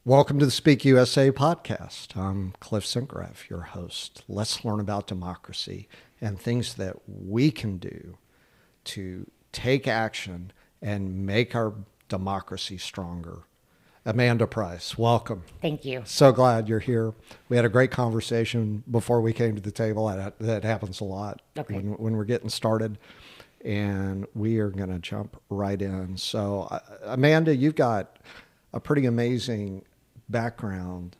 Welcome to the Speak USA podcast. I'm Cliff Sincraft, your host. Let's learn about democracy and things that we can do to take action and make our democracy stronger. Amanda Price, welcome. Thank you. So glad you're here. We had a great conversation before we came to the table. That happens a lot when we're getting started. And we are going to jump right in. So, Amanda, you've got a pretty amazing background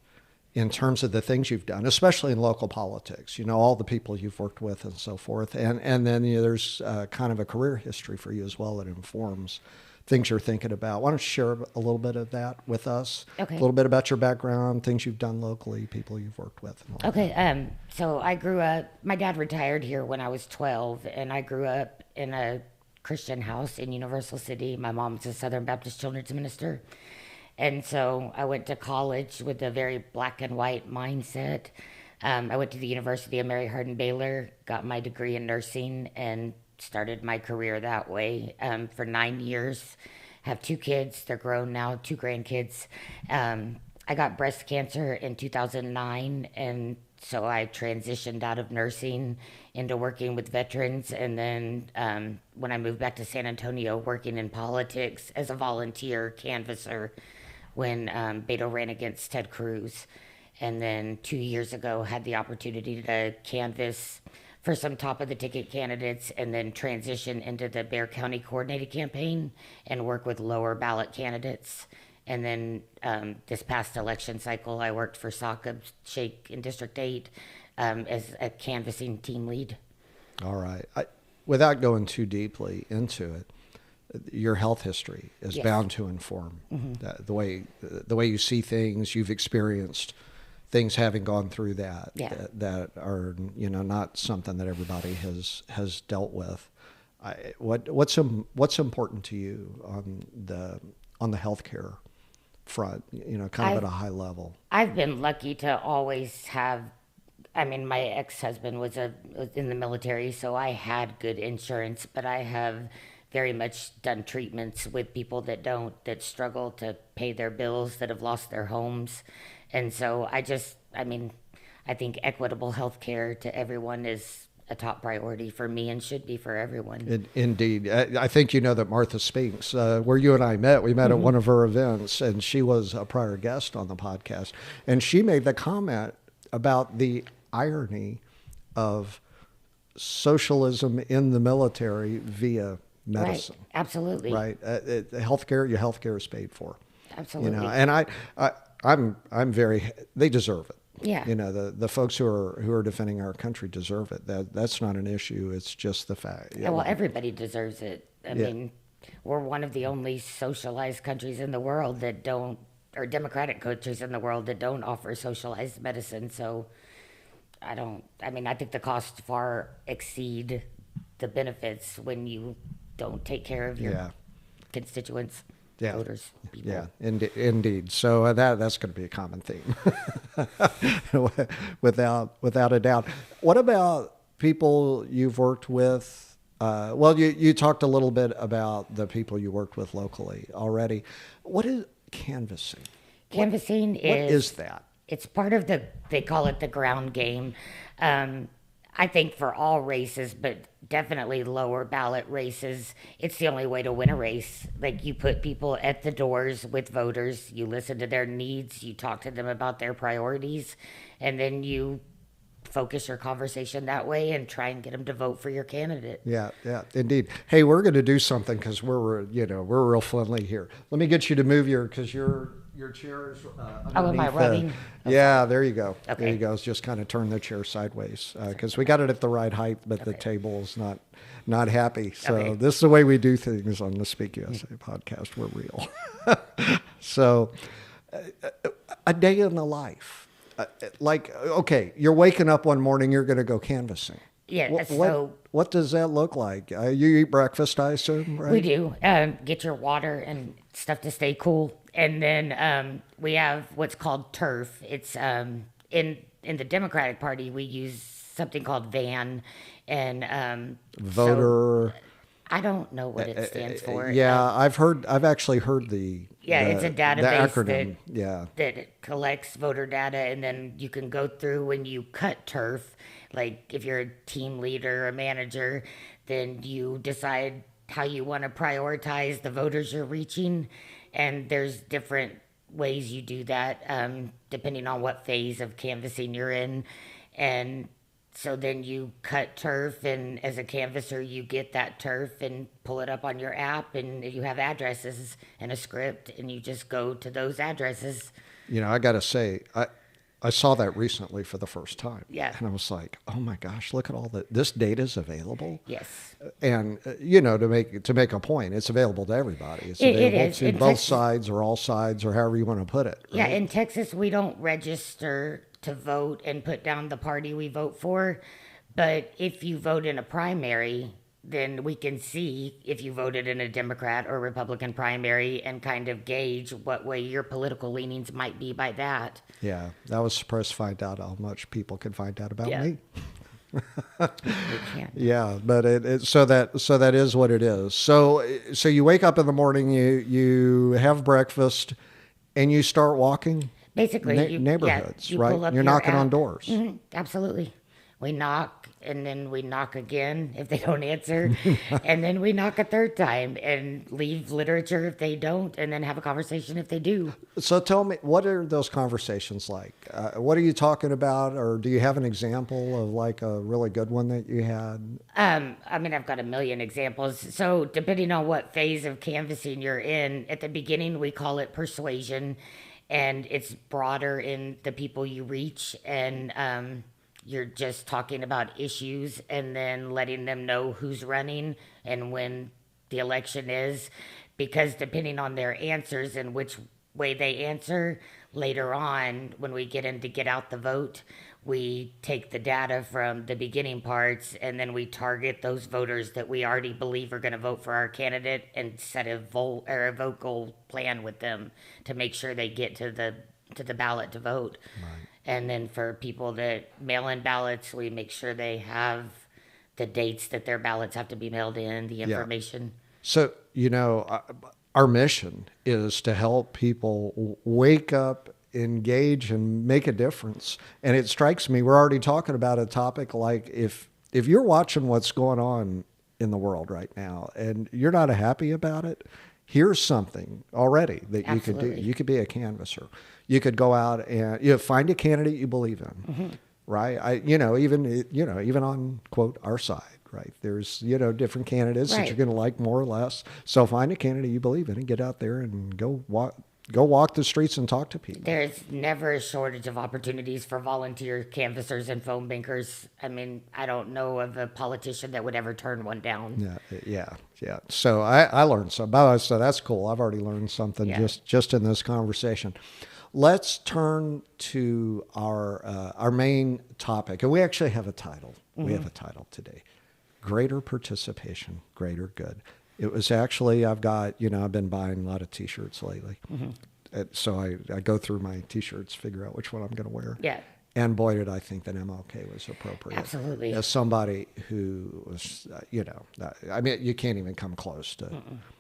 in terms of the things you've done, especially in local politics, all the people you've worked with and so forth. And then there's kind of a career history for you as well that informs things you're thinking about. Why don't you share a little bit of that with us? Okay. A little bit about your background, things you've done locally, people you've worked with. And all Okay. So I grew up, my dad retired here when I was 12, and I grew up in a Christian house in Universal City. My mom's a Southern Baptist children's minister. And so I went to college with a very black and white mindset. I went to the University of Mary Hardin Baylor, got my degree in nursing, and started my career that way for 9 years. Have 2 kids. They're grown now, 2 grandkids. I got breast cancer in 2009, and so I transitioned out of nursing into working with veterans. And then when I moved back to San Antonio, working in politics as a volunteer canvasser when Beto ran against Ted Cruz. And then 2 years ago, had the opportunity to canvass for some top-of-the-ticket candidates and then transition into the Bexar County Coordinated Campaign and work with lower ballot candidates. And then this past election cycle, I worked for Socab Shake in District 8 as a canvassing team lead. All right. Without going too deeply into it, your health history is bound to inform the way you see things. You've experienced things having gone through that that are not something that everybody has dealt with. What's important to you on the healthcare front? Kind of at a high level. I've been lucky to always have. I mean, my ex-husband was in the military, so I had good insurance, but I have very much done treatments with people that struggle to pay their bills, that have lost their homes. And so I think equitable health care to everyone is a top priority for me and should be for everyone. Indeed. I think you know that Martha Spinks, where you and I met, we met at one of her events, and she was a prior guest on the podcast. And she made the comment about the irony of socialism in the military via medicine. Right. Absolutely. Right. Your healthcare is paid for. Absolutely. And I'm very, they deserve it. Yeah. The folks who are defending our country deserve it. That's not an issue. It's just the fact. Well, everybody deserves it. I mean, we're one of the only socialized countries in the world that don't, or democratic countries in the world that don't offer socialized medicine. So I think the costs far exceed the benefits when you don't take care of your constituents. Voters, people. Yeah, indeed. So that's going to be a common theme, without a doubt. What about people you've worked with? You talked a little bit about the people you worked with locally already. What is canvassing? Canvassing what is that? It's part of they call it the ground game. I think for all races, but definitely lower ballot races, it's the only way to win a race. Like, you put people at the doors with voters, you listen to their needs, you talk to them about their priorities, and then you focus your conversation that way and try and get them to vote for your candidate. Yeah, indeed. Hey, we're going to do something because we're real friendly here. Let me get you to move because your chair is am I rubbing? Yeah, there you go. Okay. There you go. It's just kind of turn the chair sideways because we got it at the right height, but the table's not happy. So this is the way we do things on the Speak USA podcast. We're real. So a day in the life. You're waking up one morning, you're going to go canvassing. Yeah. What does that look like? You eat breakfast, I assume, right? We do. Get your water and stuff to stay cool. And then we have what's called turf. It's in the Democratic Party, we use something called VAN. And voter I don't know what it stands for. Yeah, I've actually heard it's a database acronym. Yeah. that collects voter data, and then you can go through when you cut turf. Like if you're a team leader or a manager, then you decide how you want to prioritize the voters you're reaching, and there's different ways you do that depending on what phase of canvassing you're in, and so then you cut turf, and as a canvasser, you get that turf and pull it up on your app, and you have addresses and a script, and you just go to those addresses. You know, I got to say, I saw that recently for the first time. Yeah. And I was like, oh my gosh, look at all that. This data is available. Yes. And, you know, to make a point, it's available to everybody. It's available to both sides or all sides or however you want to put it. Right? Yeah. In Texas, we don't register to vote and put down the party we vote for. But if you vote in a primary, then we can see if you voted in a Democrat or Republican primary and kind of gauge what way your political leanings might be by that. Yeah, I was surprised to find out how much people could find out about me. Yeah, but so that is what it is. So you wake up in the morning, you have breakfast, and you start walking basically neighborhoods, right? You're knocking on doors. Mm-hmm, absolutely. We knock, and then we knock again if they don't answer, and then we knock a third time and leave literature if they don't, and then have a conversation if they do. So tell me, what are those conversations like? What are you talking about, or do you have an example of like a really good one that you had? I mean, I've got a million examples. So depending on what phase of canvassing you're in, at the beginning we call it persuasion, and it's broader in the people you reach, and you're just talking about issues and then letting them know who's running and when the election is, because depending on their answers and which way they answer, later on, when we get into get out the vote, we take the data from the beginning parts and then we target those voters that we already believe are going to vote for our candidate and set a vocal plan with them to make sure they get to the ballot to vote. Right. And then for people that mail in ballots, we make sure they have the dates that their ballots have to be mailed in, the information. Yeah. So, you know, our mission is to help people wake up, engage, and make a difference. And it strikes me, we're already talking about a topic like if you're watching what's going on in the world right now and you're not happy about it, here's something already that you could do. You could be a canvasser. You could go out and find a candidate you believe in, right? Even on quote our side, right? There's different candidates that you're going to like more or less. So find a candidate you believe in and get out there and go walk the streets and talk to people. There's never a shortage of opportunities for volunteer canvassers and phone bankers. I mean, I don't know of a politician that would ever turn one down. Yeah. So I learned something. So that's cool. I've already learned something just in this conversation. Let's turn to our main topic, and we actually have a title. We have a title today: Greater Participation, Greater Good. It was actually, I've been buying a lot of T-shirts lately. So I go through my T-shirts, figure out which one I'm going to wear. Yeah. And boy, did I think that MLK was appropriate. Absolutely. As somebody who was, I mean, you can't even come close to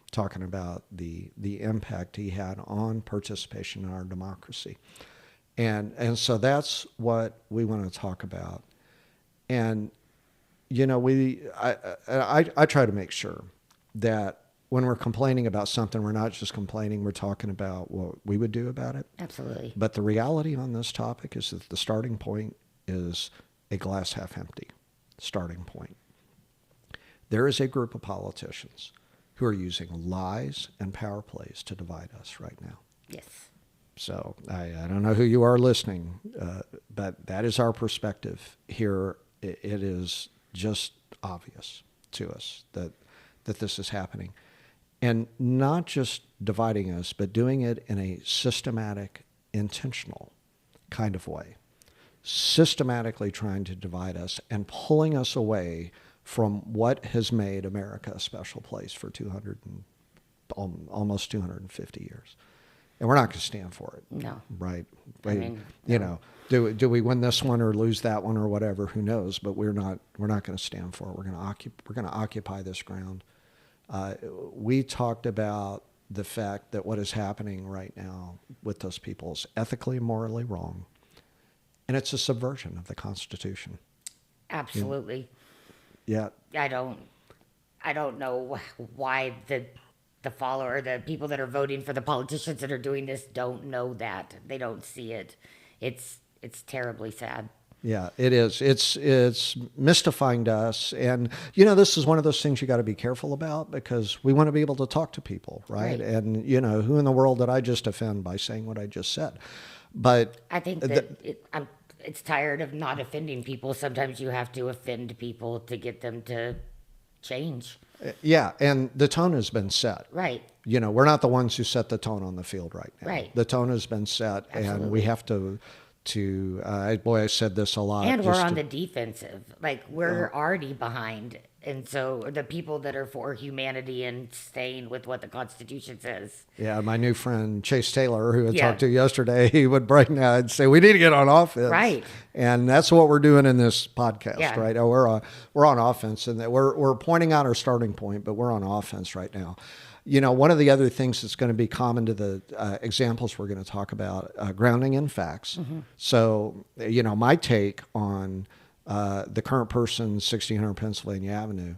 talking about the impact he had on participation in our democracy. And so that's what we want to talk about. And, I try to make sure that when we're complaining about something, we're not just complaining, we're talking about what we would do about it. Absolutely. But the reality on this topic is that the starting point is a glass half empty starting point. There is a group of politicians who are using lies and power plays to divide us right now. Yes. So I don't know who you are listening, but that is our perspective here. It is just obvious to us that this is happening. And not just dividing us, but doing it in a systematic, intentional kind of way. Systematically trying to divide us and pulling us away from what has made America a special place for almost 250 years. And we're not going to stand for it. No. Right? No. Do we win this one or lose that one or whatever? Who knows? But we're not going to stand for it. We're going to occupy this ground. We talked about the fact that what is happening right now with those people is ethically and morally wrong. And it's a subversion of the Constitution. Absolutely. Yeah. I don't know why the follower, the people that are voting for the politicians that are doing this don't know that. They don't see it. It's terribly sad. Yeah, it is. It's mystifying to us. And, this is one of those things you got to be careful about because we want to be able to talk to people, right? And, who in the world did I just offend by saying what I just said? But I think that it's tired of not offending people. Sometimes you have to offend people to get them to change. Yeah, and the tone has been set. Right. We're not the ones who set the tone on the field right now. Right. The tone has been set, Absolutely. and we have to I said this a lot. And we're on the defensive. Like, we're already behind. And so the people that are for humanity and staying with what the Constitution says. Yeah, my new friend Chase Taylor, who I talked to yesterday, he would break down and say, we need to get on offense. Right. And that's what we're doing in this podcast, Yeah. right? We're on offense, and we're pointing out our starting point, but we're on offense right now. One of the other things that's going to be common to the examples we're going to talk about, grounding in facts. Mm-hmm. So, my take on the current person, 1600 Pennsylvania Avenue,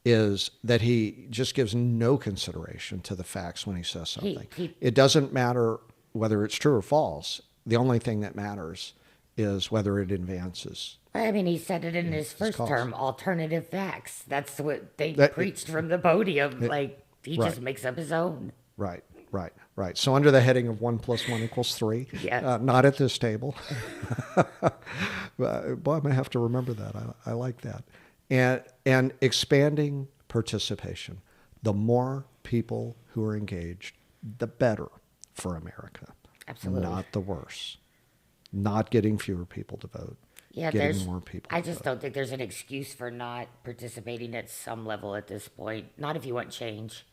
is that he just gives no consideration to the facts when he says something. It doesn't matter whether it's true or false. The only thing that matters is whether it advances. I mean, he said it in his first term, alternative facts. That's what they preached from the podium. He just makes up his own. Right. So under the heading of 1 + 1 = 3, not at this table. Boy, I'm going to have to remember that. I like that. And expanding participation. The more people who are engaged, the better for America. Absolutely. Not the worse. Not getting fewer people to vote. Yeah, getting more people. I just don't think there's an excuse for not participating at some level at this point. Not if you want change.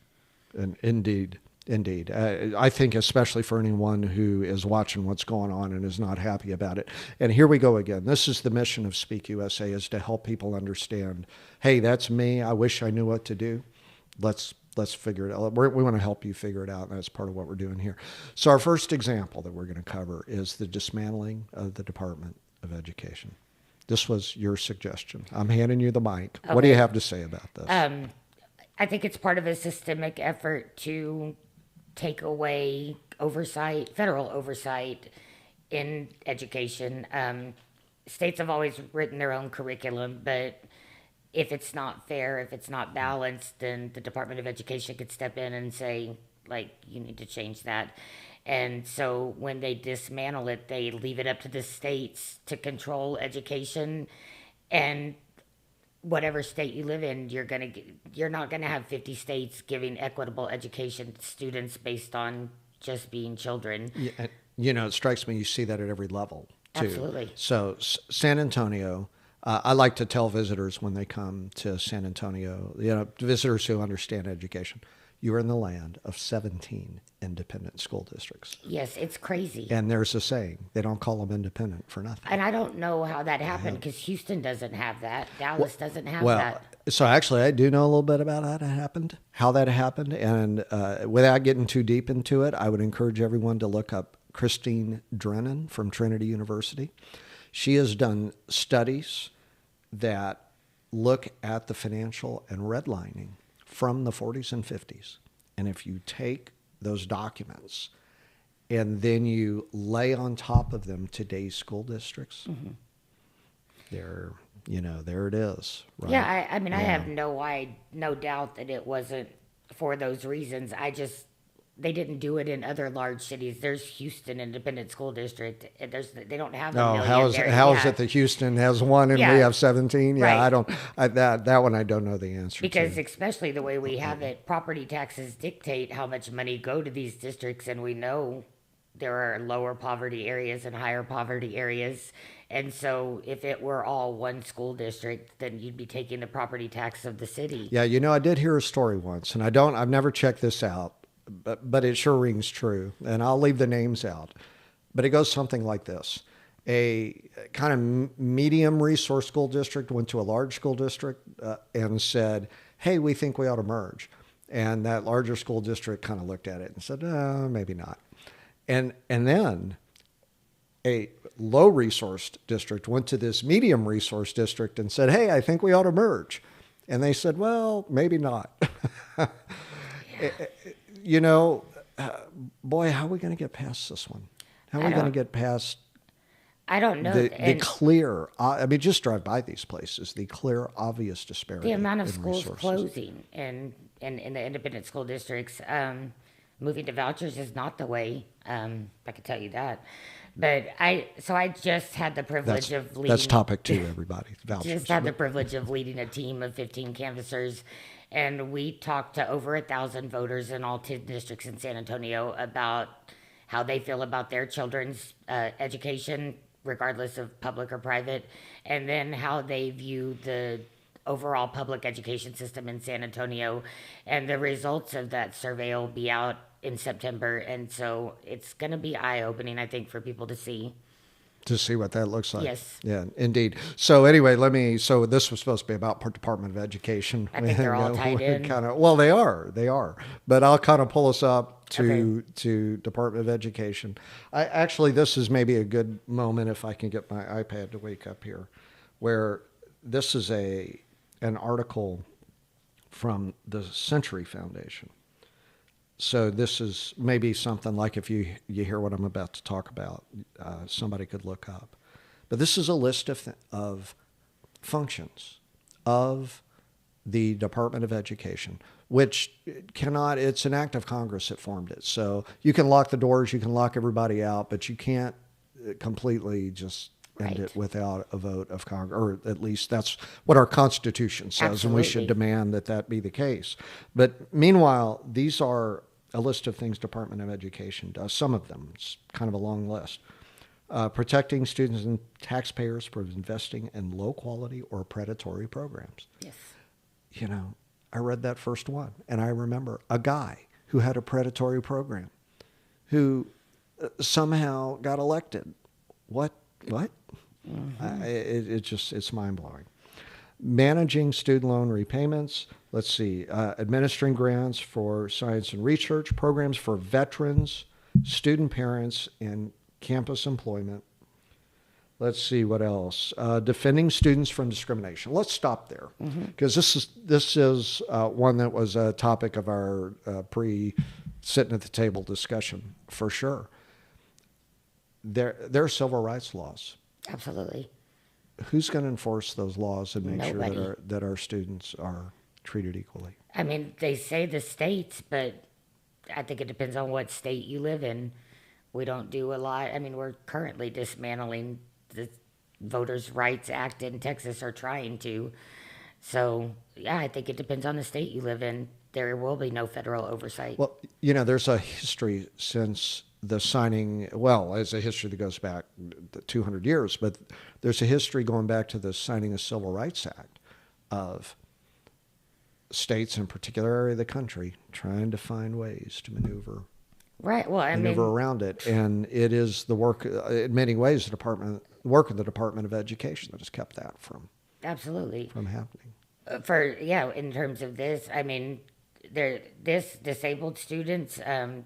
And indeed. I think especially for anyone who is watching what's going on and is not happy about it. And here we go again. This is the mission of Speak USA, is to help people understand, hey, that's me. I wish I knew what to do. Let's figure it out. We want to help you figure it out, and that's part of what we're doing here. So our first example that we're going to cover is the dismantling of the Department of Education. This was your suggestion. I'm handing you the mic. Okay. What do you have to say about this? I think it's part of a systemic effort to take away federal oversight in education. States have always written their own curriculum, but if it's not fair, if it's not balanced, then the Department of Education could step in and say, you need to change that. And so when they dismantle it, they leave it up to the states to control education. And whatever state you live in, you're not gonna have 50 states giving equitable education to students based on just being children. Yeah, it strikes me you see that at every level too. Absolutely. So San Antonio, I like to tell visitors when they come to San Antonio, visitors who understand education, you're in the land of 17 independent school districts. Yes, it's crazy. And there's a saying, they don't call them independent for nothing. And I don't know how that happened because Houston doesn't have that. Dallas doesn't have that. So actually, I do know a little bit about how that happened. And without getting too deep into it, I would encourage everyone to look up Christine Drennan from Trinity University. She has done studies that look at the financial and redlining from the 40s and 50s. And if you take those documents and then you lay on top of them today's school districts, mm-hmm. there it is. Right? Yeah, I mean, I have no doubt that it wasn't for those reasons. They didn't do it in other large cities. There's Houston Independent School District. They don't have a million there. How is it that Houston has one and we have 17? Yeah, right. That one I don't know the answer because especially the way we have it, property taxes dictate how much money go to these districts, and we know there are lower poverty areas and higher poverty areas. And so if it were all one school district, then you'd be taking the property tax of the city. Yeah, I did hear a story once, and I've never checked this out. But it sure rings true, and I'll leave the names out. But it goes something like this. A kind of medium resource school district went to a large school district and said, hey, we think we ought to merge. And that larger school district kind of looked at it and said, maybe not. And then a low resourced district went to this medium resource district and said, hey, I think we ought to merge. And they said, well, maybe not. You know, boy, how are we going to get past this one? How are we going to get past I don't know. The clear, I mean, just drive by these places, the clear, obvious disparity. The amount of in schools resources. closing in the independent school districts. Moving to vouchers is not the way. I can tell you that. But I just had the privilege of leading. That's topic 2, everybody. Vouchers. Just had the privilege of leading a team of 15 canvassers, and we talked to over 1,000 voters in all 10 districts in San Antonio about how they feel about their children's education, regardless of public or private, and then how they view the overall public education system in San Antonio. And the results of that survey will be out in September, and so it's going to be eye-opening, I think, for people to see. To see what that looks like. Yes. Yeah, indeed. So anyway, so this was supposed to be about Department of Education. I think they're all tied in. Well, they are. But I'll kind of pull us up to Department of Education. Actually, this is maybe a good moment if I can get my iPad to wake up here, where this is an article from the Century Foundation. So this is maybe something like if you hear what I'm about to talk about, somebody could look up. But this is a list of functions of the Department of Education, which it's an act of Congress that formed it. So you can lock the doors, you can lock everybody out, but you can't completely just end it without a vote of Congress, or at least that's what our Constitution says, Absolutely. and we should demand that be the case. But meanwhile, these are a list of things Department of Education does. Some of them, it's kind of a long list. Protecting students and taxpayers from investing in low-quality or predatory programs. Yes. You know, I read that first one, and I remember a guy who had a predatory program who somehow got elected. What? Mm-hmm. It's mind-blowing. Managing student loan repayments. Let's see. Administering grants for science and research, programs for veterans, student parents, and campus employment. Let's see what else. Defending students from discrimination. Let's stop there, because this is one that was a topic of our pre-sitting at the table discussion for sure. There are civil rights laws. Absolutely. Who's going to enforce those laws and make Nobody. sure that our students are treated equally? I mean, they say the states, but I think it depends on what state you live in. We don't do a lot. I mean, we're currently dismantling the Voters' Rights Act in Texas, or trying to. So, yeah, I think it depends on the state you live in. There will be no federal oversight. Well, you know, there's a history since the signing, well, as a history that goes back 200 years, but there's a history going back to the signing of the Civil Rights Act of states, in particular area of the country, trying to find ways to maneuver around it. And it is the work, in many ways, the work of the Department of Education that has kept that from happening. In terms of this, I mean, this disabled students,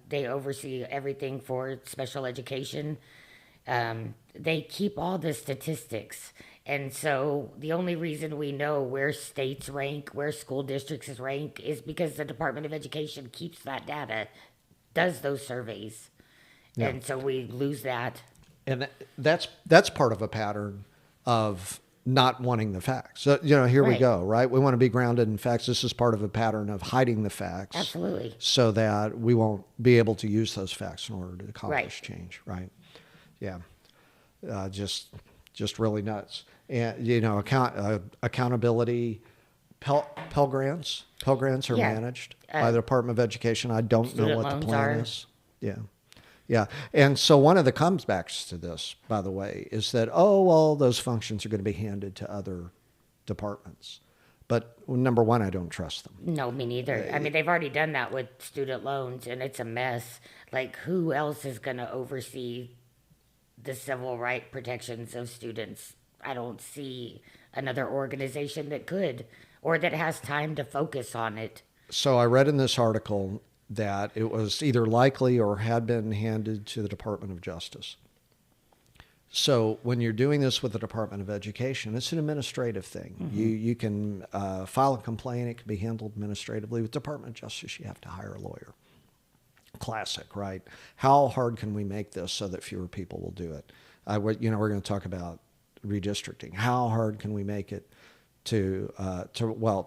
they oversee everything for special education. They keep all the statistics. And so the only reason we know where states rank, where school districts rank, is because the Department of Education keeps that data, does those surveys. Yeah. And so we lose that. And that's part of a pattern of not wanting the facts. So, you know, here we go, right? We want to be grounded in facts. This is part of a pattern of hiding the facts. Absolutely. So that we won't be able to use those facts in order to accomplish change, right? Yeah. Just really nuts. And, you know, accountability, Pell Grants. Pell Grants are managed by the Department of Education. I don't know what the plan is. Yeah. And so one of the comebacks to this, by the way, is that, those functions are going to be handed to other departments. But number one, I don't trust them. No, me neither. I mean, they've already done that with student loans, and it's a mess. Like, who else is going to oversee the civil rights protections of students? I don't see another organization that could, or that has time to focus on it. So I read in this article that it was either likely or had been handed to the Department of Justice. So when you're doing this with the Department of Education, it's an administrative thing. Mm-hmm. You can file a complaint. It can be handled administratively. With Department of Justice, you have to hire a lawyer. Classic, right? How hard can we make this so that fewer people will do it? We're going to talk about redistricting. How hard can we make it to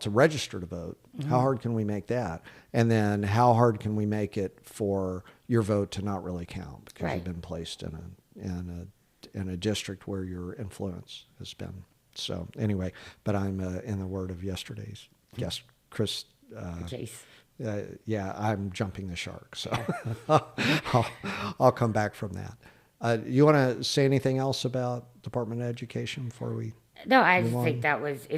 register to vote? Mm-hmm. How hard can we make that? And then how hard can we make it for your vote to not really count because right. you've been placed in a district where your influence has been. So anyway, but I'm in the word of yesterday's guest, Chris. Chase. Yeah, I'm jumping the shark. So I'll come back from that. You want to say anything else about Department of Education before we? No, I just think that was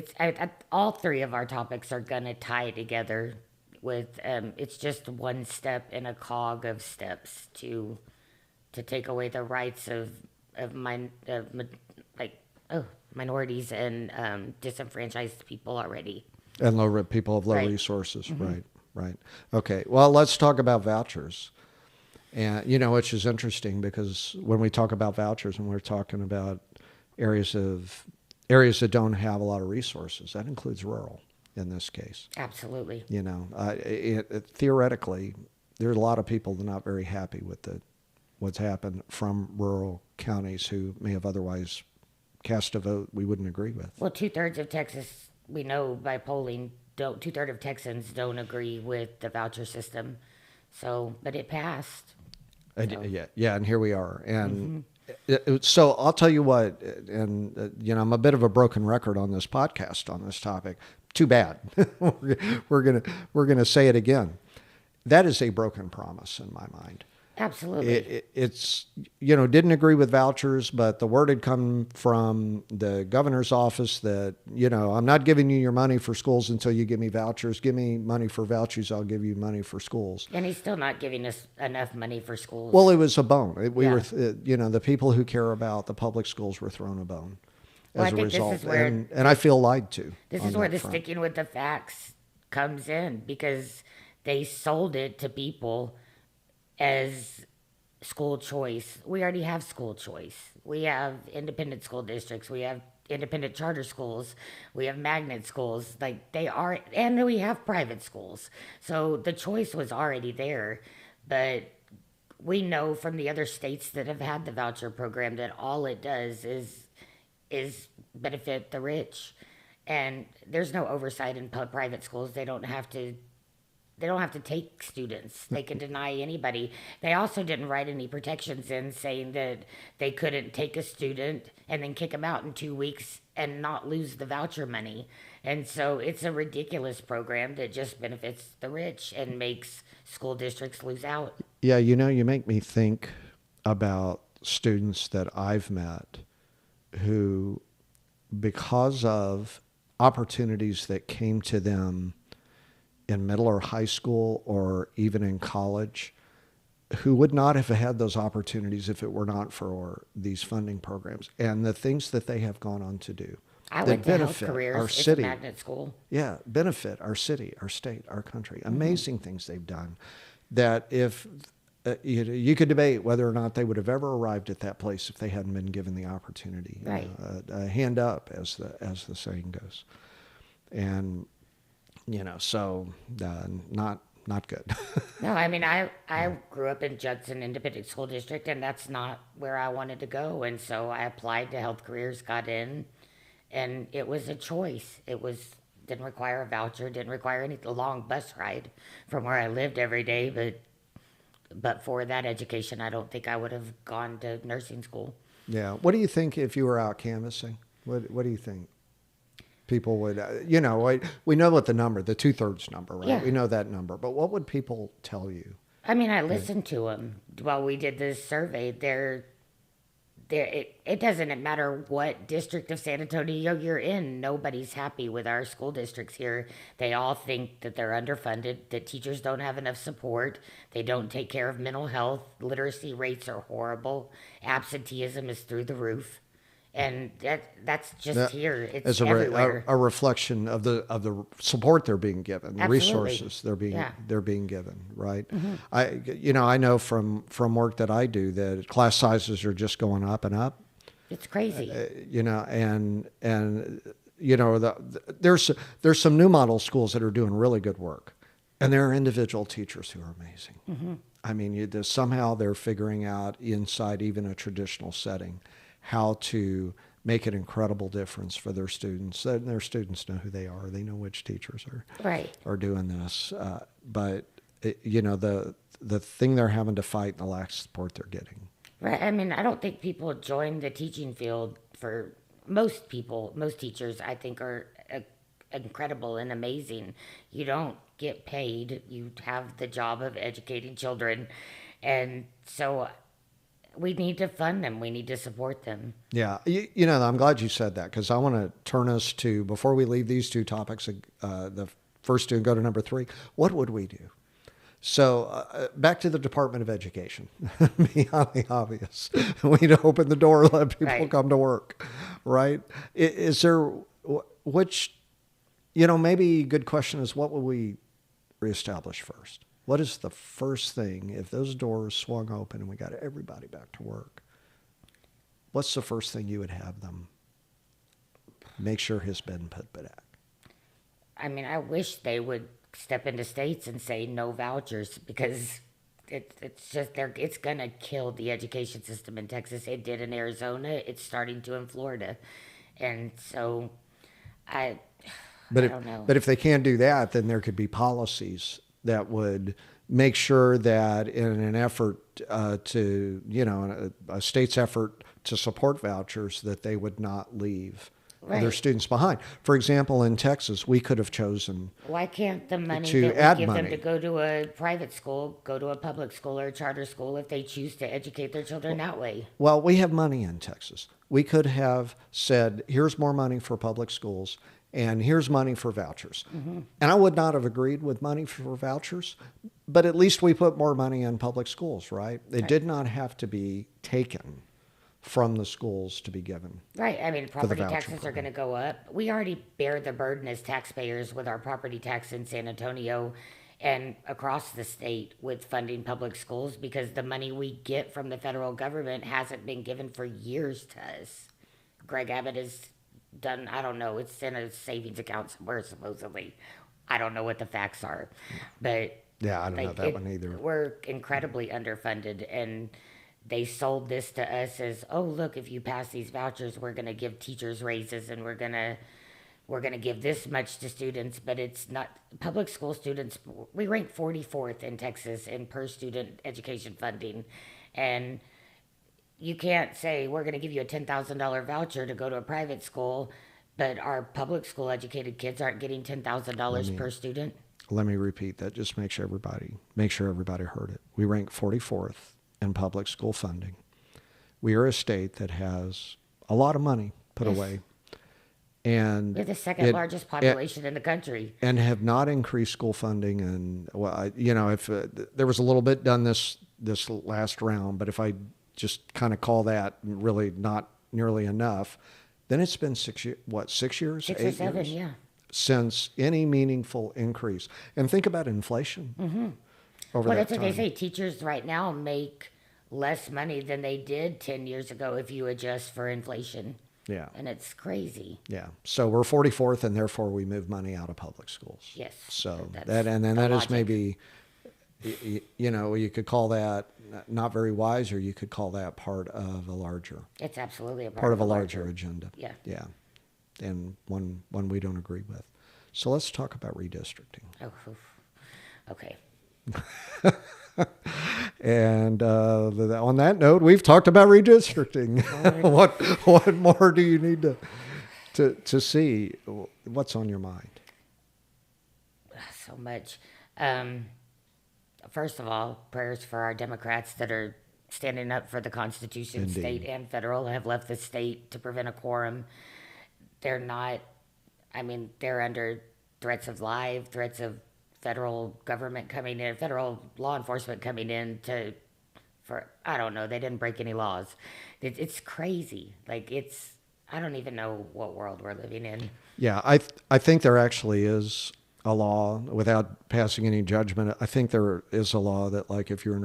all three of our topics are going to tie together with it's just one step in a cog of steps to take away the rights of minorities and disenfranchised people already. And people of low right. resources, mm-hmm. Right. Okay, well, let's talk about vouchers. And, which is interesting because when we talk about vouchers and we're talking about areas that don't have a lot of resources, that includes rural in this case. Absolutely. Theoretically, there are a lot of people that are not very happy with what's happened from rural counties who may have otherwise cast a vote we wouldn't agree with. Well, 2/3 of Texas, we know by polling, 2/3 of Texans don't agree with the voucher system. So, but it passed. So. Yeah, and here we are. And so I'll tell you what, and I'm a bit of a broken record on this podcast on this topic. Too bad. we're gonna say it again. That is a broken promise in my mind. Absolutely. It's, didn't agree with vouchers, but the word had come from the governor's office that, I'm not giving you your money for schools until you give me vouchers. Give me money for vouchers, I'll give you money for schools. And he's still not giving us enough money for schools. Well, it was a bone. Were, the people who care about the public schools were thrown a bone as a result. This is where, and I feel lied to. This is where the sticking with the facts comes in, because they sold it to people as school choice. We already have school choice. We have independent school districts. We have independent charter schools. We have magnet schools. And we have private schools. So the choice was already there. But we know from the other states that have had the voucher program that all it does is benefit the rich. And there's no oversight in private schools. They don't have to take students. They can deny anybody. They also didn't write any protections in saying that they couldn't take a student and then kick them out in 2 weeks and not lose the voucher money. And so it's a ridiculous program that just benefits the rich and makes school districts lose out. Yeah, you make me think about students that I've met who, because of opportunities that came to them in middle or high school or even in college, who would not have had those opportunities if it were not for these funding programs and the things that they have gone on to do. I went to Health Careers. Our city. It's a magnet school. Yeah, benefit our city, our state, our country. Amazing things they've done that if you could debate whether or not they would have ever arrived at that place if they hadn't been given the opportunity. Right. A hand up, as the saying goes. And so not good. No, I mean, I grew up in Judson Independent School District, and that's not where I wanted to go. And so I applied to Health Careers, got in, and it was a choice. Didn't require a voucher, didn't require a long bus ride from where I lived every day. But for that education, I don't think I would have gone to nursing school. Yeah. What do you think if you were out canvassing? What do you think? People would, we know what the 2/3 number, right? Yeah. We know that number, but what would people tell you? I mean, I listened to them while we did this survey. It doesn't matter what district of San Antonio you're in. Nobody's happy with our school districts here. They all think that they're underfunded, that teachers don't have enough support. They don't take care of mental health. Literacy rates are horrible. Absenteeism is through the roof. And that's just That here. It's is everywhere. a reflection of the support they're being given, the Absolutely. resources they're Yeah. being given, right? I know from work that I do that class sizes are just going up and up. It's crazy. And there's some new model schools that are doing really good work, and there are individual teachers who are amazing. I mean, somehow they're figuring out inside even a traditional setting how to make an incredible difference for their students. And their students know who they are. They know which teachers Right. are doing this. But the thing they're having to fight and the lack of support they're getting. Right. I mean, I don't think people join the teaching field for most people. Most teachers, I think, are incredible and amazing. You don't get paid. You have the job of educating children, and so we need to fund them. We need to support them. Yeah, I'm glad you said that because I want to turn us to, before we leave these two topics, the first two and go to number 3. What would we do? So back to the Department of Education. Beyond the obvious, we need to open the door, let people Right. come to work, right? Is there which, maybe a good question is what will we reestablish first? What is the first thing if those doors swung open and we got everybody back to work? What's the first thing you would have them make sure has been put back? I mean, I wish they would step into states and say no vouchers because it's just it's gonna kill the education system in Texas. It did in Arizona. It's starting to in Florida, and so I don't know. But if they can't do that, then there could be policies that would make sure that in an effort a state's effort to support vouchers, that they would not leave other Right. students behind. For example, in Texas, we could have chosen Why can't the money to that we add give them money. to go to a private school, go to a public school or a charter school if they choose to educate their children that way? Well, we have money in Texas. We could have said, here's more money for public schools and here's money for vouchers. And I would not have agreed with money for vouchers, but at least we put more money in public schools, right? It did not have to be taken from the schools to be given. Right. I mean, property voucher taxes are going to go up. We already bear the burden as taxpayers with our property tax in San Antonio and across the state with funding public schools because the money we get from the federal government hasn't been given for years to us. Greg Abbott has done, I don't know, it's in a savings account somewhere supposedly. I don't know what the facts are. But Yeah, I don't know that one either. we're incredibly underfunded, and they sold this to us as, oh, look, if you pass these vouchers, we're going to give teachers raises and we're going to give this much to students, but it's not. Public school students, we rank 44th in Texas in per student education funding, and you can't say we're going to give you a $10,000 voucher to go to a private school, but our public school educated kids aren't getting $10,000 per student. Let me repeat that. Just make sure everybody heard it. We rank 44th in public school funding. We are a state that has a lot of money put Yes. away, and We're the second largest population in the country. and have not increased school funding. And if there was a little bit done this last round, but if I just kind of call that really not nearly enough, then it's been 6 years, 6 years, 6 8 or 7, years yeah. since any meaningful increase. And think about inflation over Well, that that's what time. they say. Teachers right now make less money than they did 10 years ago if you adjust for inflation. Yeah. And it's crazy. Yeah. So we're 44th, and therefore we move money out of public schools. Yes. So That's that the is logic. maybe, you could call that not very wise, or you could call that part of a larger It's absolutely a part of a larger agenda. Yeah. Yeah. And one we don't agree with. So let's talk about redistricting. Oh, oof. Okay. And on that note, we've talked about redistricting. what more do you need to see? What's on your mind? So much. First of all, prayers for our Democrats that are standing up for the Constitution, Indeed. state and federal, have left the state to prevent a quorum. They're not, they're under threats of life, threats of federal government coming in, federal law enforcement coming in I don't know, they didn't break any laws. It's crazy. Like, it's I don't even know what world we're living in. Yeah, I think there actually is a law, without passing any judgment. I think there is a law that, like, if you're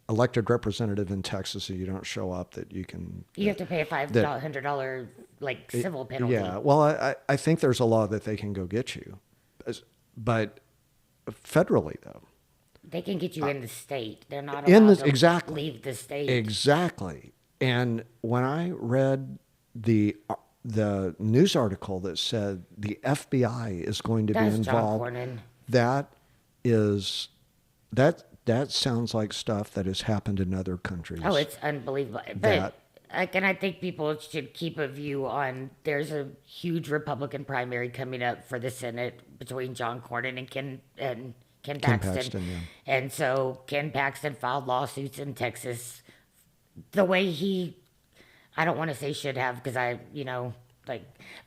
elected representative in Texas and you don't show up, that you can. You have to pay a $500 like civil penalty. Yeah, well, I think there's a law that they can go get you, but federally though. They can get you in the state. They're not In allowed the to exactly leave the state. Exactly. And when I read the news article that said the FBI is going to be That's John involved, Cornyn. that sounds like stuff that has happened in other countries. Oh, it's unbelievable. But I think people should keep a view on. There's a huge Republican primary coming up for the Senate between John Cornyn and Ken Paxton. Yeah. And so Ken Paxton filed lawsuits in Texas the way I don't want to say should have, because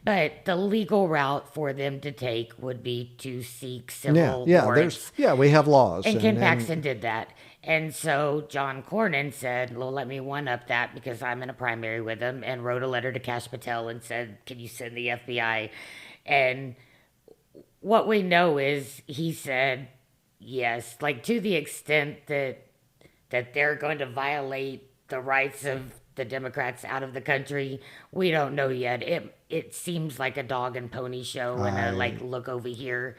but the legal route for them to take would be to seek civil warrants. We have laws. And Ken Paxton did that. And so John Cornyn said, well, let me one up that because I'm in a primary with him, and wrote a letter to Kash Patel and said, can you send the FBI? And what we know is he said yes, like to the extent that they're going to violate the rights of the Democrats out of the country. We don't know yet. It seems like a dog and pony show and look over here.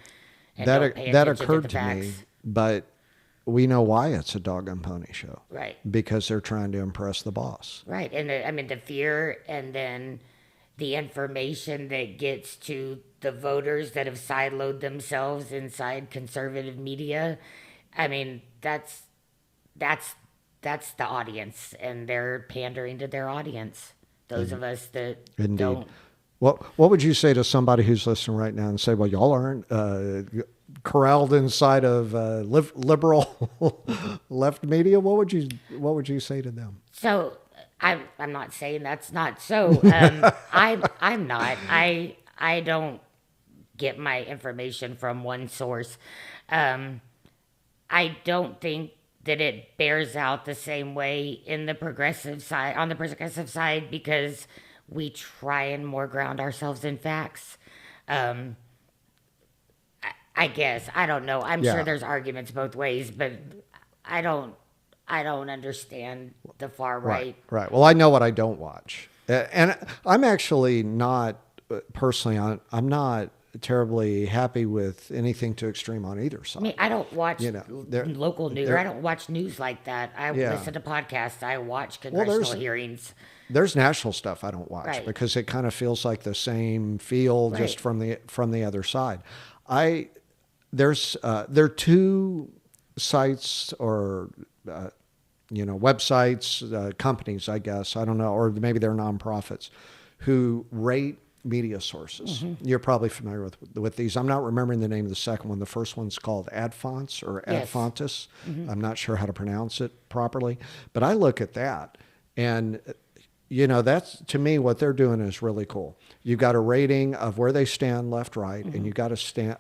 And that occurred to me, but we know why it's a dog and pony show. Right. Because they're trying to impress the boss. Right. And the fear, and then the information that gets to the voters that have siloed themselves inside conservative media. I mean, that's the audience, and they're pandering to their audience. Those of us that don't. What would you say to somebody who's listening right now and say, well, y'all aren't corralled inside of liberal left media? What would you say to them? So I'm not saying that's not so. I'm not. I don't get my information from one source. I don't think that it bears out the same way on the progressive side, because we try and more ground ourselves in facts. I guess, I don't know. I'm sure there's arguments both ways, but I don't understand the far right. Right. Well, I know what I don't watch. And I'm actually not, personally, I'm not terribly happy with anything too extreme on either side. I mean, I don't watch local news. I don't watch news like that. I listen to podcasts. I watch congressional hearings. There's national stuff I don't watch because it kind of feels like the same feel just from the other side. There are two sites or websites, companies, I guess, I don't know, or maybe they're nonprofits, who rate media sources. Mm-hmm. You're probably familiar with these. I'm not remembering the name of the second one. The first one's called Adfonts or Adfontis. Mm-hmm. I'm not sure how to pronounce it properly, but I look at that, and that's, to me, what they're doing is really cool. You've got a rating of where they stand left, right, and you've got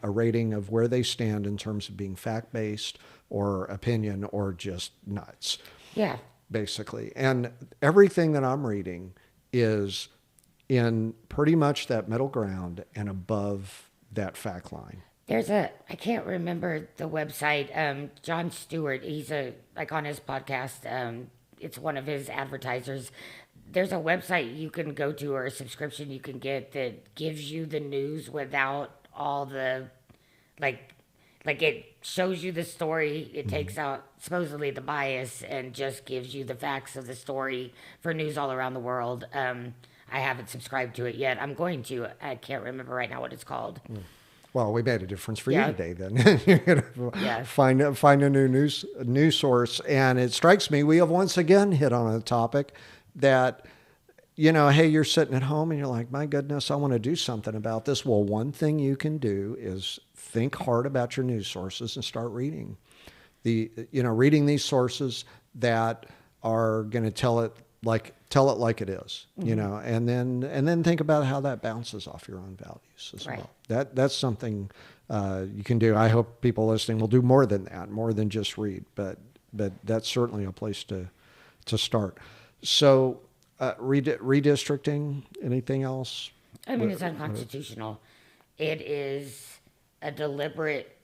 a rating of where they stand in terms of being fact-based or opinion or just nuts. Yeah. Basically. And everything that I'm reading is in pretty much that middle ground and above that fact line. I can't remember the website, Jon Stewart, he's on his podcast, it's one of his advertisers. There's a website you can go to, or a subscription you can get, that gives you the news without all the, like it shows you the story, it takes out supposedly the bias and just gives you the facts of the story for news all around the world. I haven't subscribed to it yet. I'm going to. I can't remember right now what it's called. Well, we made a difference for you today then. You're gonna find a new news source. And it strikes me, we have once again hit on a topic that, hey, you're sitting at home and you're like, my goodness, I want to do something about this. Well, one thing you can do is think hard about your news sources and start reading. Reading these sources that are going to tell it like it is, and then think about how that bounces off your own values as well. That's something you can do. I hope people listening will do more than that, more than just read, but that's certainly a place to start. So Redistricting, anything else? I mean, it's unconstitutional. It is a deliberate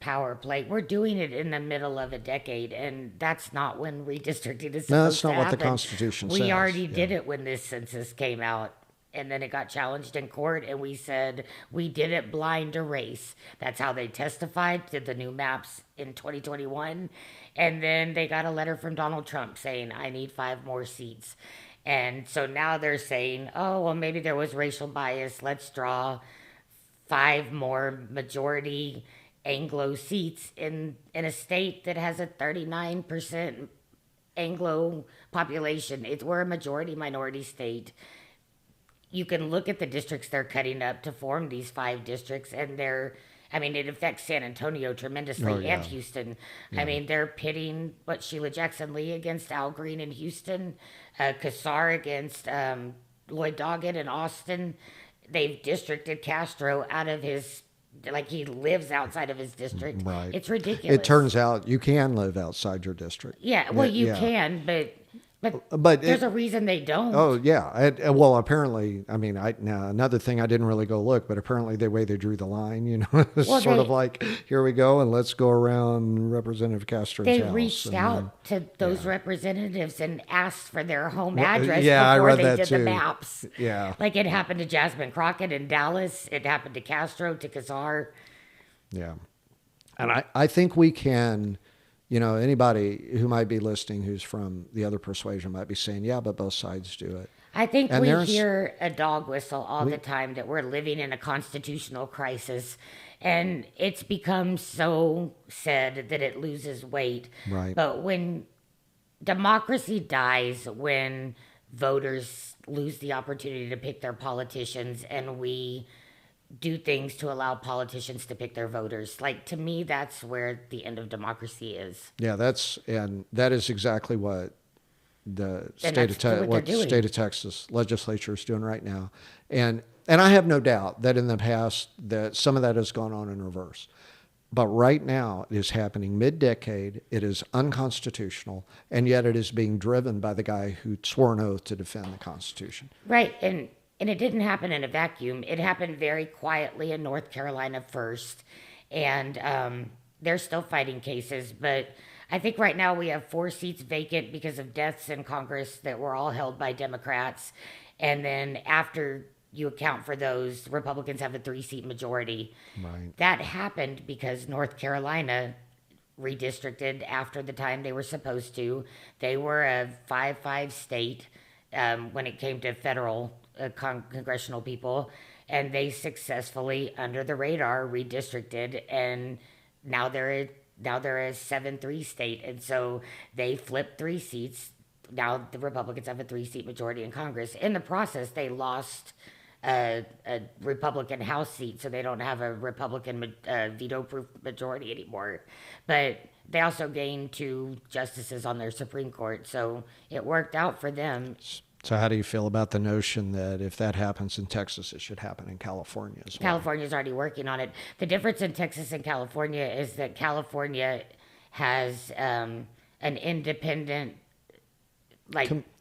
power play. We're doing it in the middle of a decade, and that's not when redistricting is supposed to happen. No, that's not what the Constitution says. We already did it when this census came out, and then it got challenged in court, and we said we did it blind to race. That's how they testified to the new maps in 2021, and then they got a letter from Donald Trump saying, I need 5 more seats. And so now they're saying, oh, well, maybe there was racial bias. Let's draw 5 more majority Anglo seats in a state that has a 39% Anglo population. We're a majority minority state. You can look at the districts they're cutting up to form these 5 districts, and it affects San Antonio tremendously and Houston. Yeah. I mean, they're pitting Sheila Jackson Lee against Al Green in Houston, Kassar against Lloyd Doggett in Austin. They've districted Castro out of his, he lives outside of his district. Right. It's ridiculous. It turns out you can live outside your district. Yeah, well, you can, but there's a reason they don't. Oh, yeah. Well, apparently, now another thing, I didn't really go look, but apparently the way they drew the line, it's sort of like, here we go, and let's go around Representative Castro's house. They reached out to those representatives and asked for their home address before they did the maps. Yeah. Like it happened to Jasmine Crockett in Dallas. It happened to Castro, to Kassar. Yeah. And I think we can... anybody who might be listening who's from the other persuasion might be saying, yeah, but both sides do it. I think we hear a dog whistle all the time that we're living in a constitutional crisis. And it's become so said that it loses weight. Right. But when democracy dies, when voters lose the opportunity to pick their politicians, and we do things to allow politicians to pick their voters. To me, that's where the end of democracy is. Yeah, that is exactly what the state of Texas legislature is doing right now. And I have no doubt that in the past that some of that has gone on in reverse. But right now it is happening mid-decade. It is unconstitutional, and yet it is being driven by the guy who swore an oath to defend the Constitution. Right, and it didn't happen in a vacuum. It happened very quietly in North Carolina first. And they're still fighting cases. But I think right now we have 4 seats vacant because of deaths in Congress that were all held by Democrats. And then after you account for those, Republicans have a 3-seat majority. Right. That happened because North Carolina redistricted after the time they were supposed to. They were a 5-5 state when it came to federal congressional people, and they successfully, under the radar, redistricted, and now they're a 7-3 state, and so they flipped 3 seats. Now the Republicans have a 3-seat majority in Congress. In the process, they lost a Republican House seat, so they don't have a Republican veto-proof majority anymore. But they also gained 2 justices on their Supreme Court, so it worked out for them. So how do you feel about the notion that if that happens in Texas, it should happen in California as well? California's already working on it. The difference in Texas and California is that California has an independent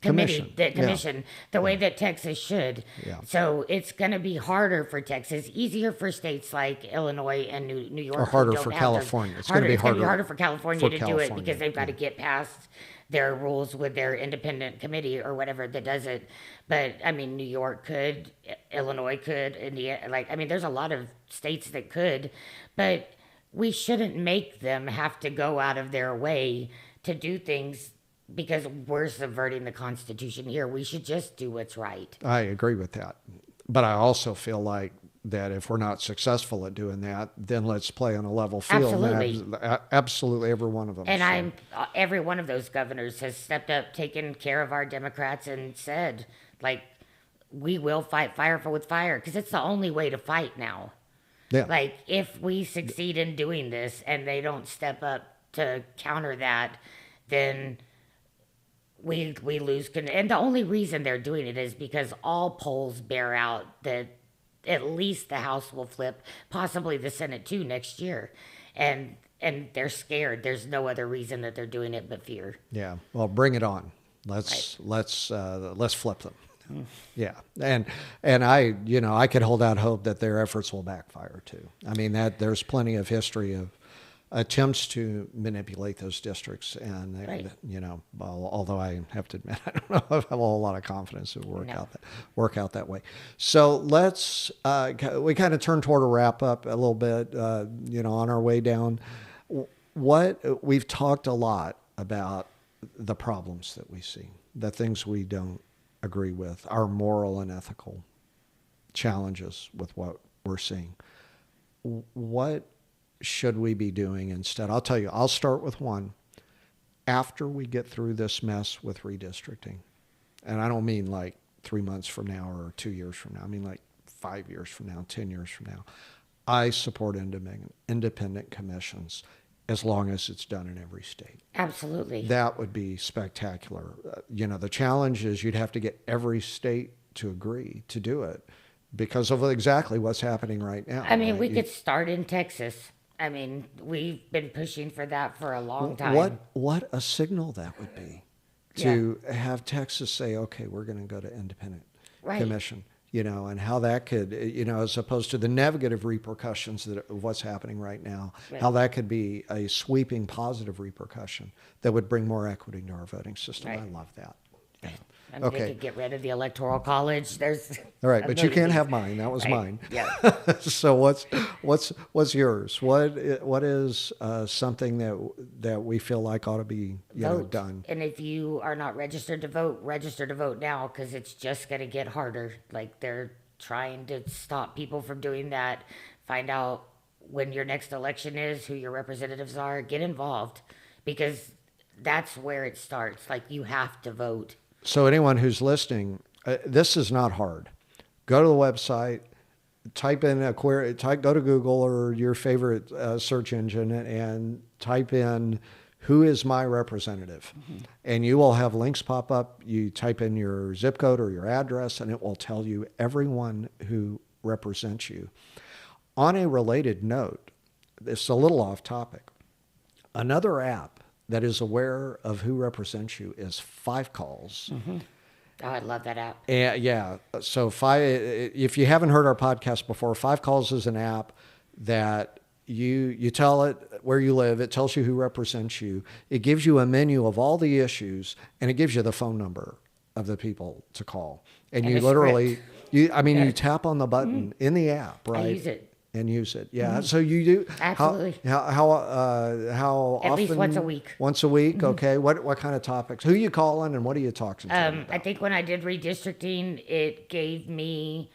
commission, the way that Texas should. Yeah. So it's going to be harder for Texas, easier for states like Illinois and New York. Or harder for California. It's going to be harder for California to do it because they've got to get past their rules with their independent committee or whatever that does it. But New York could, Illinois could, Indiana, there's a lot of states that could, but we shouldn't make them have to go out of their way to do things because we're subverting the Constitution here. We should just do what's right. I agree with that. But I also feel like that if we're not successful at doing that, then let's play on a level field. Absolutely. Absolutely every one of them. And every one of those governors has stepped up, taken care of our Democrats, and said, we will fight fire with fire, because it's the only way to fight now. Yeah. If we succeed in doing this and they don't step up to counter that, then we lose. And the only reason they're doing it is because all polls bear out that at least the House will flip, possibly the Senate too next year. And they're scared. There's no other reason that they're doing it but fear. Yeah. Well, bring it on. Let's flip them. Yeah, and I could hold out hope that their efforts will backfire too. I mean, that there's plenty of history of attempts to manipulate those districts, and although I have to admit I don't know if I have a whole lot of confidence it will work out that way. So let's we kind of turn toward a wrap up a little bit. On our way down, what we've talked a lot about the problems that we see, the things we don't agree with, our moral and ethical challenges with what we're seeing. What should we be doing instead? I'll tell you, I'll start with one. After we get through this mess with redistricting, and I don't mean like 3 months from now or 2 years from now, I mean like 5 years from now, 10 years from now, I support independent commissions as long as it's done in every state. Absolutely. That would be spectacular. The challenge is you'd have to get every state to agree to do it because of exactly what's happening right now. I mean, we could start in Texas. I mean, we've been pushing for that for a long time. What a signal that would be to have Texas say, okay, we're going to go to independent commission. And how that could, as opposed to the negative repercussions of what's happening right now, how that could be a sweeping positive repercussion that would bring more equity to our voting system. I love that. Yeah. I mean, they could get rid of the Electoral College. There's all right, but you can't have mine. That was mine. Yeah. So what's yours? What is something that we feel like ought to be done? And if you are not register to vote now, because it's just going to get harder. Like they're trying to stop people from doing that. Find out when your next election is, who your representatives are. Get involved, because that's where it starts. Like you have to vote. So anyone who's listening, this is not hard. Go to the website, type in a query, go to Google or your favorite search engine and type in, who is my representative? Mm-hmm. And you will have links pop up. You type in your zip code or your address, and it will tell you everyone who represents you. On a related note, it's a little off topic. Another app that is aware of who represents you is 5Calls. Mm-hmm. Oh, I love that app. Yeah. So if you haven't heard our podcast before, 5Calls is an app that you tell it where you live. It tells you who represents you. It gives you a menu of all the issues, and it gives you the phone number of the people to call. And you literally, you tap on the button in the app, right? I use it. And use it, yeah. Mm-hmm. So you do absolutely. How often? At least once a week. Once a week, okay. What kind of topics? Who you calling and what are you talking to them about? I think when I did redistricting, it gave me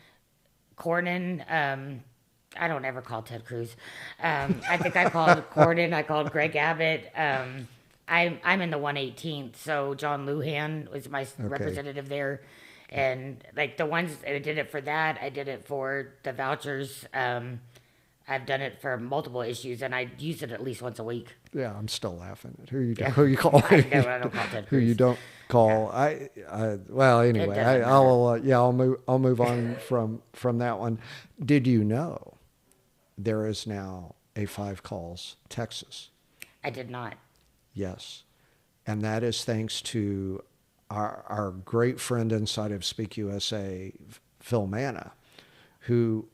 Cornyn. I don't ever call Ted Cruz. I think I called Cornyn. I called Greg Abbott. I'm in the 118th, so John Lujan was my representative there. And like the ones I did it for that, I did it for the vouchers. I've done it for multiple issues, and I use it at least once a week. Yeah, I'm still laughing at who you call. I don't call Ted Cruz. Who you don't call. Yeah. Well, anyway, I'll move on from that one. Did you know there is now a 5Calls Texas? I did not. Yes, and that is thanks to our great friend inside of Speak USA, Phil Manna, who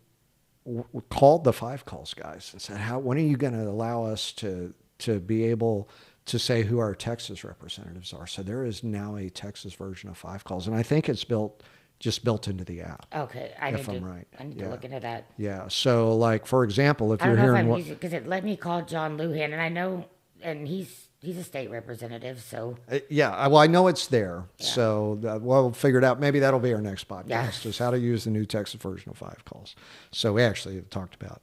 called the 5Calls guys and said, when are you going to allow us to be able to say who our Texas representatives are? So there is now a Texas version of 5Calls, and I think it's built into the app. Okay, I need to look into that. Yeah. So, like for example, if you're hearing because it let me call John Lujan, and I know, and he's a state representative, so well, I know it's there. Yeah. So we'll figure it out. Maybe that'll be our next podcast, is how to use the new Texas version of 5Calls. So we actually talked about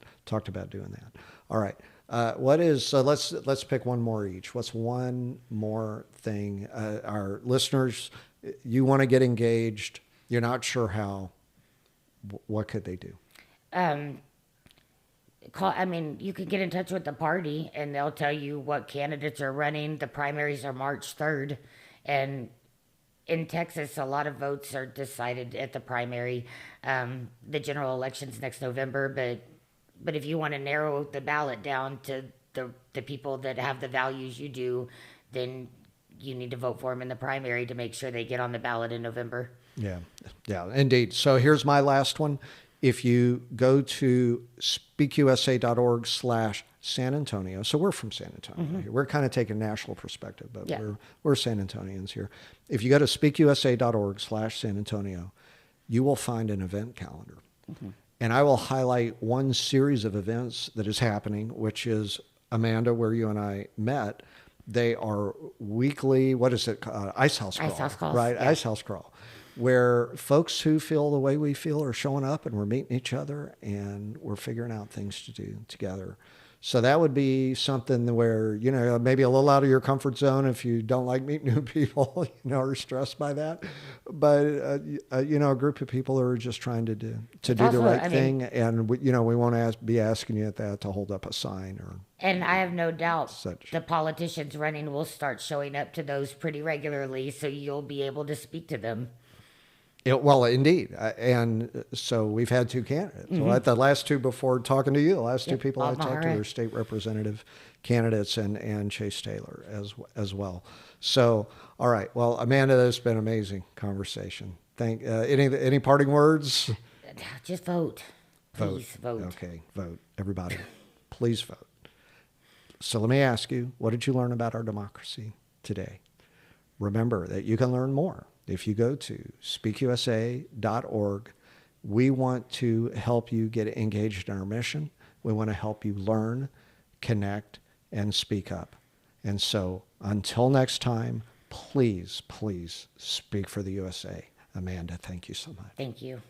doing that. All right. Let's pick one more each. What's one more thing? Our listeners, you want to get engaged. You're not sure how. What could they do? You can get in touch with the party, and they'll tell you what candidates are running. The primaries are March 3rd, and in Texas, a lot of votes are decided at the primary. The general election's next November, but if you want to narrow the ballot down to the people that have the values you do, then you need to vote for them in the primary to make sure they get on the ballot in November. Yeah, yeah, indeed. So here's my last one. If you go to speakusa.org/San Antonio, so we're from San Antonio. Mm-hmm. We're kind of taking a national perspective, but we're San Antonians here. If you go to speakusa.org/San Antonio, you will find an event calendar. Mm-hmm. And I will highlight one series of events that is happening, which is, Amanda, where you and I met. They are weekly, what is it, Ice House Crawl. Ice House Crawl. Right, yeah. Ice House Crawl, where folks who feel the way we feel are showing up, and we're meeting each other, and we're figuring out things to do together. So that would be something where, you know, maybe a little out of your comfort zone if you don't like meeting new people, you know, or stressed by that. But, you know, a group of people are just trying to do the right thing. And, you know, we won't be asking you at that to hold up a sign or. And I have no doubt the politicians running will start showing up to those pretty regularly, so you'll be able to speak to them. Well, indeed. And so we've had two candidates. Mm-hmm. Well, the last two before talking to you, the last two people I talked to were state representative candidates and Chase Taylor as well. So, all right. Well, Amanda, this has been an amazing conversation. Any parting words? Just vote. Please vote. Okay, vote. Everybody, please vote. So let me ask you, what did you learn about our democracy today? Remember that you can learn more if you go to speakusa.org. We want to help you get engaged in our mission. We want to help you learn, connect, and speak up. And so until next time, please, please speak for the USA. Amanda, thank you so much. Thank you.